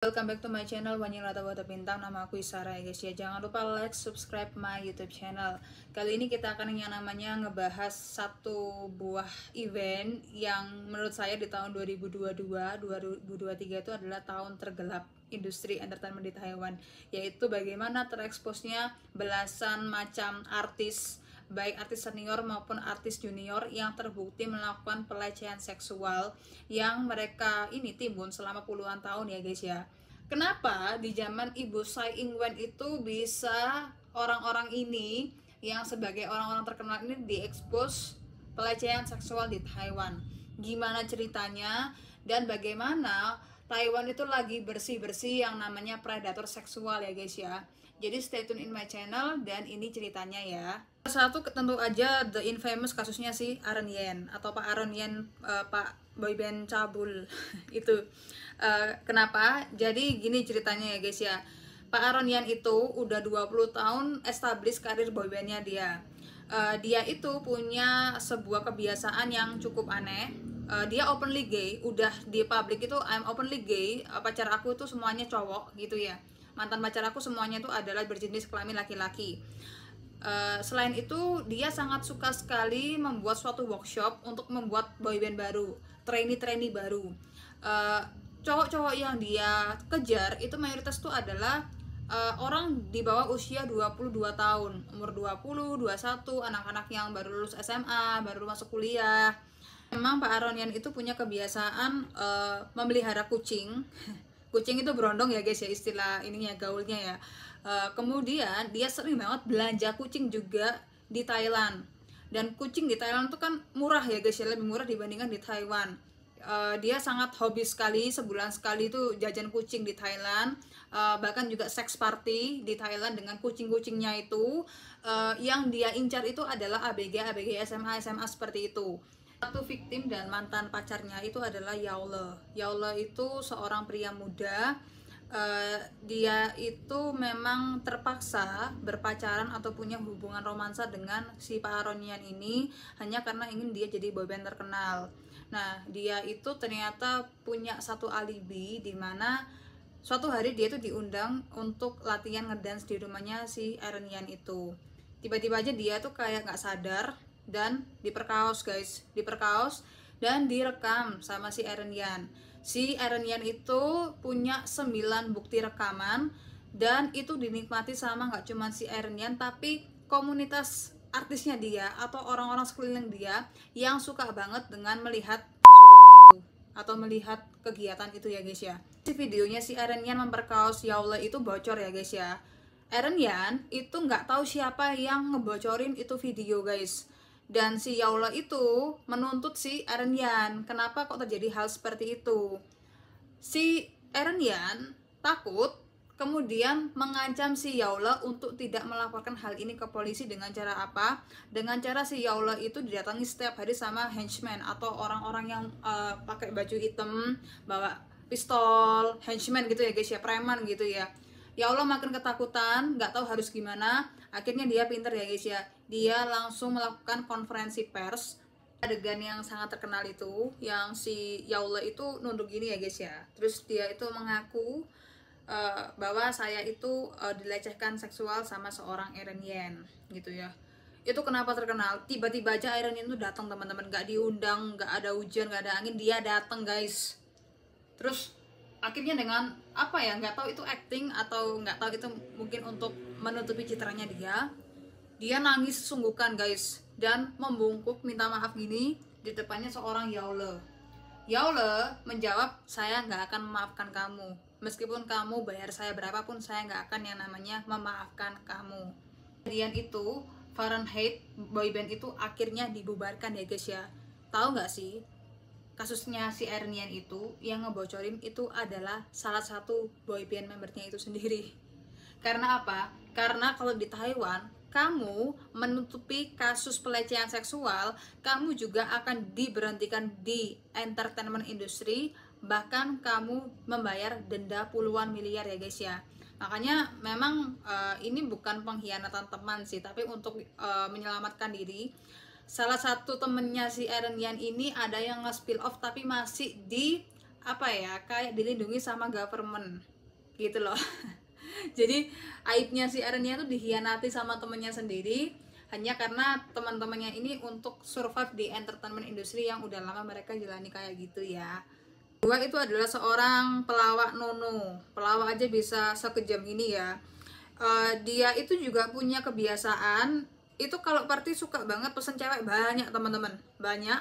Welcome back to my channel Wanyi Rata Wata Bintang. Nama aku Isara ya guys ya. Jangan lupa like, subscribe my YouTube channel. Kali ini kita akan yang namanya ngebahas satu buah event yang menurut saya di tahun 2022 2023 itu adalah tahun tergelap industri entertainment di Taiwan, yaitu bagaimana tereksposnya belasan macam artis, baik artis senior maupun artis junior yang terbukti melakukan pelecehan seksual yang mereka ini timbun selama puluhan tahun ya guys ya. Kenapa di zaman Ibu Tsai Ing-wen itu bisa orang-orang ini yang sebagai orang-orang terkenal ini diekspos pelecehan seksual di Taiwan? Gimana ceritanya dan bagaimana Taiwan itu lagi bersih-bersih yang namanya predator seksual ya guys ya. Jadi stay tune in my channel dan ini ceritanya ya. Satu tentu aja the infamous kasusnya si Aaron Yen atau Pak Aaron Yen, Pak boyband cabul itu. Kenapa? Jadi gini ceritanya ya guys ya. Pak Aaron Yen itu udah 20 tahun establish karir boybandnya dia. Dia itu punya sebuah kebiasaan yang cukup aneh. Dia openly gay, udah di publik itu I'm openly gay, pacar aku itu semuanya cowok gitu ya. Mantan pacar aku semuanya itu adalah berjenis kelamin laki-laki. Selain itu dia sangat suka sekali membuat suatu workshop untuk membuat boyband baru, trainee baru. Cowok-cowok yang dia kejar itu mayoritas itu adalah orang di bawah usia 22 tahun, umur 20, 21, anak-anak yang baru lulus SMA, baru masuk kuliah. Memang Pak Aaron Yen itu punya kebiasaan memelihara kucing. Kucing itu berondong ya guys ya, istilah ininya gaulnya ya. Kemudian dia sering banget belanja kucing juga di Thailand. Dan kucing di Thailand itu kan murah ya guys ya, lebih murah dibandingkan di Taiwan. Dia sangat hobi sekali, sebulan sekali itu jajan kucing di Thailand. Bahkan juga sex party di Thailand dengan kucing-kucingnya itu. Yang dia incar itu adalah ABG SMA seperti itu. Satu victim dan mantan pacarnya itu adalah Yaole. Yaole itu seorang pria muda. Dia itu memang terpaksa berpacaran atau punya hubungan romansa dengan si Pak Aaron Yen ini hanya karena ingin dia jadi boyband terkenal. Nah, dia itu ternyata punya satu alibi di mana suatu hari dia itu diundang untuk latihan ngedance di rumahnya si Aaron Yen itu. Tiba-tiba aja dia tuh kayak nggak sadar dan diperkaos guys, diperkaos dan direkam sama si Aaron Yen. Si Aaron Yen itu punya 9 bukti rekaman dan itu dinikmati sama nggak cuma si Aaron Yen tapi komunitas artisnya dia atau orang-orang sekeliling dia yang suka banget dengan melihat sodomi itu atau melihat kegiatan itu ya guys ya. Si videonya si Aaron Yen memperkaos Yaole itu bocor ya guys ya. Aaron Yen itu nggak tahu siapa yang ngebocorin itu video guys. Dan si Yaole itu menuntut si Aaron Yen. Kenapa kok terjadi hal seperti itu? Si Aaron Yen takut, kemudian mengancam si Yaole untuk tidak melaporkan hal ini ke polisi. Dengan cara apa? Dengan cara si Yaole itu didatangi setiap hari sama henchmen atau orang-orang yang pakai baju hitam, bawa pistol, henchmen gitu ya guys ya, preman gitu ya. Yaole makin ketakutan, nggak tahu harus gimana. Akhirnya dia pinter ya guys ya, dia langsung melakukan konferensi pers. Adegan yang sangat terkenal itu yang si Yaole itu nunduk gini ya guys ya, terus dia itu mengaku bahwa saya itu dilecehkan seksual sama seorang Aaron Yen gitu ya. Itu kenapa terkenal? Tiba-tiba aja Aaron Yen itu datang teman-teman, nggak diundang, nggak ada hujan, nggak ada angin, dia datang guys. Terus akhirnya dengan apa ya, nggak tahu itu acting atau nggak tahu itu mungkin untuk menutupi citranya dia nangis sungguhkan guys dan membungkuk minta maaf gini di depannya seorang Yaole. Yaole menjawab, saya nggak akan memaafkan kamu, meskipun kamu bayar saya berapapun saya nggak akan yang namanya memaafkan kamu. Kemudian itu Fahrenheit boyband itu akhirnya dibubarkan ya guys ya. Tahu nggak sih, kasusnya si Aaron Yen itu yang ngebocorin itu adalah salah satu boyband membernya itu sendiri. Karena apa? Karena kalau di Taiwan kamu menutupi kasus pelecehan seksual, kamu juga akan diberhentikan di entertainment industry, bahkan kamu membayar denda puluhan miliar ya guys ya. Makanya memang ini bukan pengkhianatan teman sih, tapi untuk menyelamatkan diri. Salah satu temennya si Aaron Yen ini ada yang nge-spill off tapi masih di apa ya, kayak dilindungi sama government. gitu loh. Jadi aibnya si Arenia tuh dikhianati sama temennya sendiri hanya karena teman-temannya ini untuk survive di entertainment industry yang udah lama mereka jalani kayak gitu ya. Kedua itu adalah seorang pelawak Nono. Pelawak aja bisa sekejam ini ya. Dia itu juga punya kebiasaan itu kalau party suka banget pesen cewek banyak teman-teman, banyak.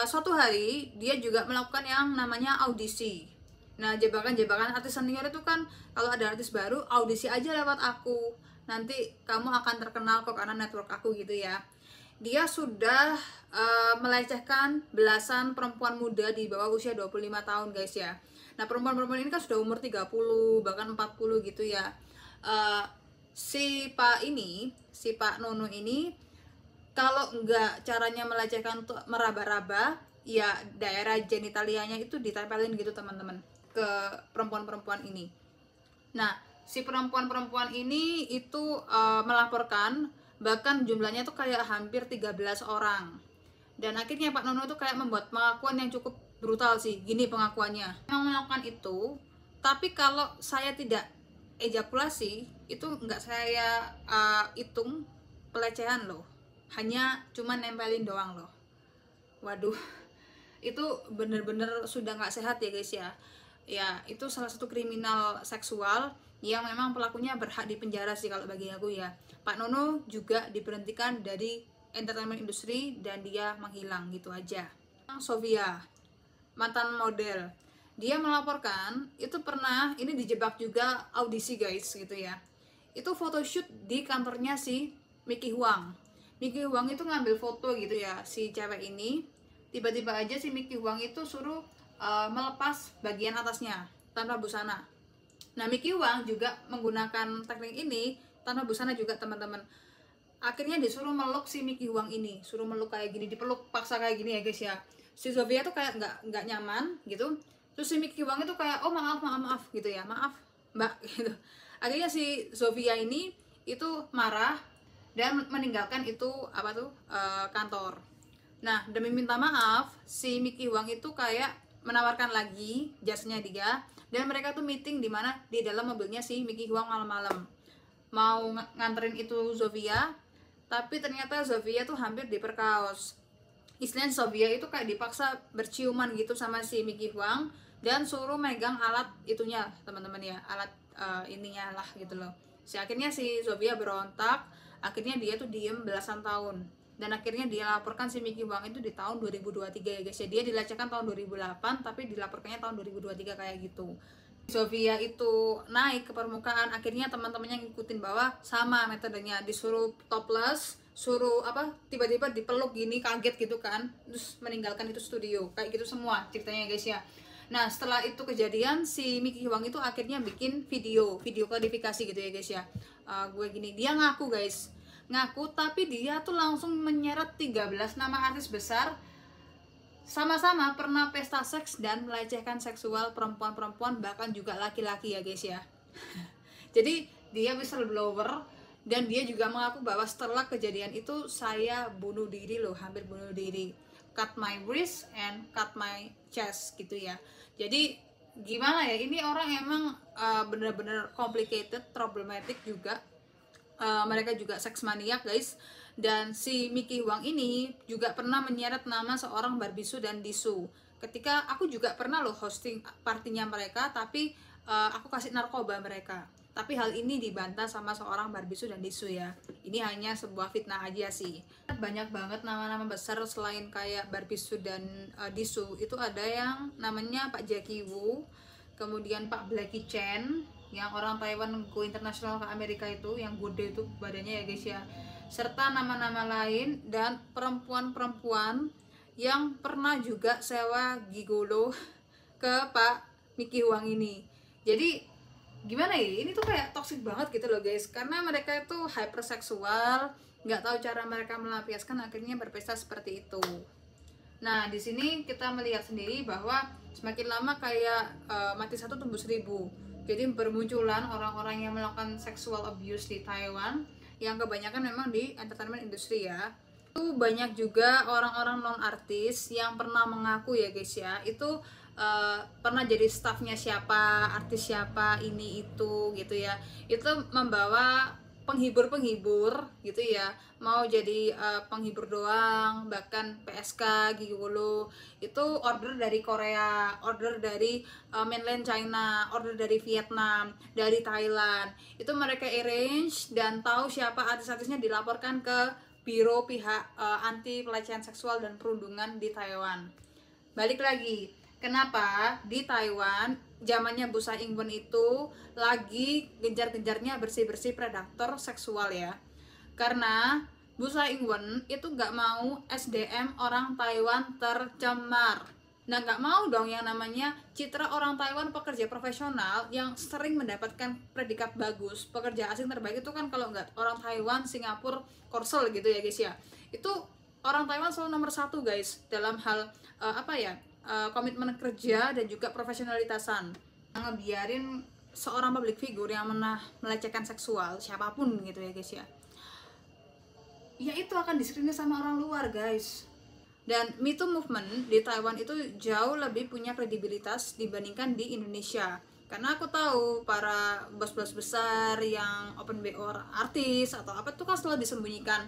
Suatu hari dia juga melakukan yang namanya audisi. Nah, jebakan-jebakan artis senior itu kan kalau ada artis baru audisi aja lewat aku, nanti kamu akan terkenal kok karena network aku gitu ya. Dia sudah melecehkan belasan perempuan muda di bawah usia 25 tahun guys ya. Nah, perempuan-perempuan ini kan sudah umur 30 bahkan 40 gitu ya. Si Pak Nono ini kalau enggak caranya melecehkan untuk meraba-raba ya daerah genitalianya itu ditempelin gitu teman-teman ke perempuan-perempuan ini. Nah, si perempuan-perempuan ini itu melaporkan, bahkan jumlahnya tuh kayak hampir 13 orang. Dan akhirnya Pak Nono tuh kayak membuat pengakuan yang cukup brutal sih. Gini pengakuannya, memang melakukan itu, tapi kalau saya tidak ejakulasi, itu nggak saya hitung pelecehan loh. Hanya cuma nempelin doang loh. Waduh, itu bener-bener sudah nggak sehat ya guys ya. Ya, itu salah satu kriminal seksual yang memang pelakunya berhak dipenjara sih kalau bagi aku ya. Pak Nono juga diberhentikan dari entertainment industry dan dia menghilang gitu aja. Sofia, mantan model, dia melaporkan itu pernah ini dijebak juga audisi guys gitu ya. Itu photoshoot di kantornya si Mickey Huang. Mickey Huang itu ngambil foto gitu ya si cewek ini. Tiba-tiba aja si Mickey Huang itu suruh melepas bagian atasnya tanpa busana. Nah, Mickey Huang juga menggunakan teknik ini tanpa busana juga teman-teman. Akhirnya disuruh meluk si Mickey Huang ini, suruh meluk kayak gini, dipeluk paksa kayak gini ya guys ya. Si Sofia tuh kayak nggak nyaman gitu. Terus si Mickey Huang itu kayak oh maaf gitu ya, maaf mbak gitu. Akhirnya si Sofia ini itu marah dan meninggalkan itu kantor. Nah, demi minta maaf si Mickey Huang itu kayak menawarkan lagi jasanya dia, dan mereka tuh meeting di mana di dalam mobilnya si Mickey Huang malam-malam mau nganterin itu Sofia, tapi ternyata Sofia tuh hampir diperkaos. Istilahnya Sofia itu kayak dipaksa berciuman gitu sama si Mickey Huang dan suruh megang alat itunya teman-teman ya, alat ininya lah gitu loh. Akhirnya si Sofia berontak, akhirnya dia tuh diem belasan tahun. Dan akhirnya dia laporkan si Mickey Huang itu di tahun 2023 ya guys ya. Dia dilecehkan tahun 2008 tapi dilaporkannya tahun 2023 kayak gitu. Sofia itu naik ke permukaan, akhirnya teman-temannya ngikutin bahwa sama metodenya, disuruh topless, suruh tiba-tiba dipeluk gini kaget gitu kan, terus meninggalkan itu studio kayak gitu semua ceritanya guys ya. Nah, setelah itu kejadian si Mickey Huang itu akhirnya bikin video klarifikasi gitu ya guys ya. Gue gini, dia ngaku guys, ngaku tapi dia tuh langsung menyeret 13 nama artis besar sama-sama pernah pesta seks dan melecehkan seksual perempuan-perempuan bahkan juga laki-laki ya guys ya. Jadi dia whistleblower dan dia juga mengaku bahwa setelah kejadian itu saya bunuh diri loh, hampir bunuh diri, cut my wrist and cut my chest gitu ya. Jadi gimana ya, ini orang emang bener-bener complicated, problematic juga. Mereka juga seks maniak guys. Dan si Mickey Huang ini juga pernah menyeret nama seorang Barbisu dan Disu. Ketika aku juga pernah loh hosting partinya mereka, tapi aku kasih narkoba mereka. Tapi hal ini dibantah sama seorang Barbisu dan Disu ya. Ini hanya sebuah fitnah aja sih. Banyak banget nama-nama besar selain kayak Barbisu dan Disu. Itu ada yang namanya Pak Jackie Wu, kemudian Pak Blackie Chen, yang orang Taiwan go internasional ke Amerika itu, yang gede itu badannya ya guys ya, serta nama-nama lain dan perempuan-perempuan yang pernah juga sewa gigolo ke Pak Mickey Huang ini. Jadi gimana ya, ini tuh kayak toxic banget gitu loh guys, karena mereka itu hyperseksual, nggak tahu cara mereka melampiaskan, akhirnya berpesta seperti itu. Nah, di sini kita melihat sendiri bahwa semakin lama kayak mati satu tumbuh seribu. Jadi bermunculan orang-orang yang melakukan sexual abuse di Taiwan, yang kebanyakan memang di entertainment industry ya. Itu banyak juga orang-orang non artis yang pernah mengaku ya guys ya, itu pernah jadi staffnya siapa, artis siapa, ini itu gitu ya. Itu membawa penghibur gitu ya, mau jadi penghibur doang, bahkan PSK Gigolo itu order dari Korea, order dari mainland China, order dari Vietnam, dari Thailand. Itu mereka arrange dan tahu siapa artis-artisnya, dilaporkan ke biro pihak anti pelecehan seksual dan perundungan di Taiwan. Balik lagi, kenapa di Taiwan zamannya Bu Tsai Ing-wen itu lagi genjar-genjarnya bersih-bersih predator seksual ya? Karena Bu Tsai Ing-wen itu nggak mau SDM orang Taiwan tercemar. Nah, nggak mau dong yang namanya citra orang Taiwan pekerja profesional yang sering mendapatkan predikat bagus, pekerja asing terbaik itu kan kalau nggak orang Taiwan, Singapura, Korsel gitu ya guys ya. Itu orang Taiwan selalu nomor satu guys dalam hal komitmen kerja dan juga profesionalitasan. Ngebiarin seorang public figure yang melecehkan seksual siapapun gitu ya guys ya, ya itu akan diskriminasi sama orang luar guys. Dan Me Too movement di Taiwan itu jauh lebih punya kredibilitas dibandingkan di Indonesia. Karena aku tahu para bos-bos besar yang open BO artis atau apa itu kan selalu disembunyikan.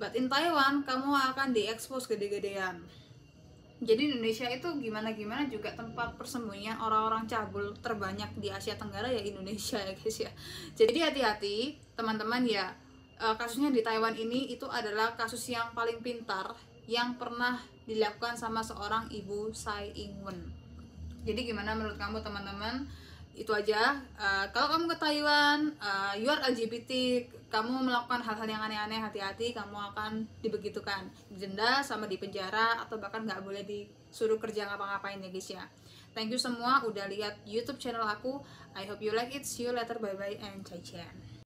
But in Taiwan kamu akan diekspos gede-gedean. Jadi Indonesia itu gimana-gimana juga tempat persembunyian orang-orang cabul terbanyak di Asia Tenggara ya Indonesia ya guys ya. Jadi hati-hati teman-teman ya, kasusnya di Taiwan ini itu adalah kasus yang paling pintar yang pernah dilakukan sama seorang Ibu Tsai Ing-wen. Jadi gimana menurut kamu teman-teman? Itu aja. Kalau kamu ke Taiwan, you are LGBT, kamu melakukan hal-hal yang aneh-aneh, hati-hati, kamu akan dibegitukan, didenda sama di penjara atau bahkan nggak boleh disuruh kerja ngapa-ngapain ya guys ya. Thank you semua udah lihat YouTube channel aku. I hope you like it. See you later. Bye bye and cai-cian.